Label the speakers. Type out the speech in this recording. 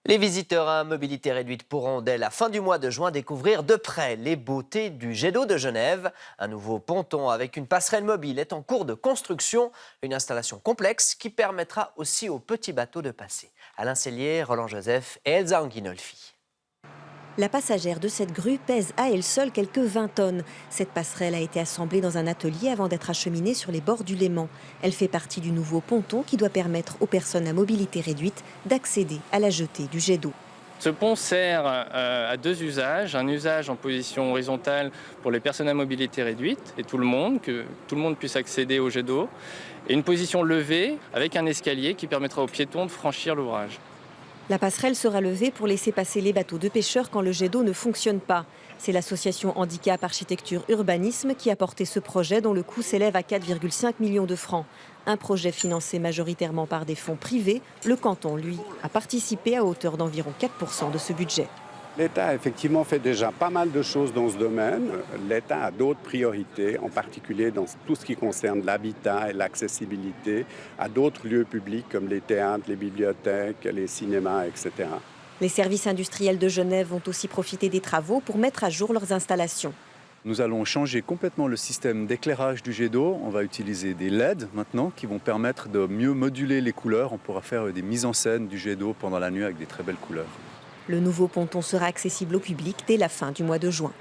Speaker 1: Les visiteurs à mobilité réduite pourront dès la fin du mois de juin découvrir de près les beautés du jet d'eau de Genève. Un nouveau ponton avec une passerelle mobile est en cours de construction, une installation complexe qui permettra aussi aux petits bateaux de passer. Alain Sellier, Roland Joseph et Elsa Anguinolfi.
Speaker 2: La passagère de cette grue pèse à elle seule quelques 20 tonnes. Cette passerelle a été assemblée dans un atelier avant d'être acheminée sur les bords du Léman. Elle fait partie du nouveau ponton qui doit permettre aux personnes à mobilité réduite d'accéder à la jetée du jet d'eau.
Speaker 3: Ce pont sert à deux usages. Un usage en position horizontale pour les personnes à mobilité réduite et tout le monde, que tout le monde puisse accéder au jet d'eau. Et une position levée avec un escalier qui permettra aux piétons de franchir l'ouvrage.
Speaker 2: La passerelle sera levée pour laisser passer les bateaux de pêcheurs quand le jet d'eau ne fonctionne pas. C'est l'association Handicap Architecture Urbanisme qui a porté ce projet dont le coût s'élève à 4,5 millions de francs. Un projet financé majoritairement par des fonds privés. Le canton, lui, a participé à hauteur d'environ 4% de ce budget.
Speaker 4: L'État a effectivement fait déjà pas mal de choses dans ce domaine. L'État a d'autres priorités, en particulier dans tout ce qui concerne l'habitat et l'accessibilité à d'autres lieux publics comme les théâtres, les bibliothèques, les cinémas, etc.
Speaker 2: Les services industriels de Genève vont aussi profiter des travaux pour mettre à jour leurs installations.
Speaker 5: Nous allons changer complètement le système d'éclairage du jet d'eau. On va utiliser des LED maintenant qui vont permettre de mieux moduler les couleurs. On pourra faire des mises en scène du jet d'eau pendant la nuit avec des très belles couleurs.
Speaker 2: Le nouveau ponton sera accessible au public dès la fin du mois de juin.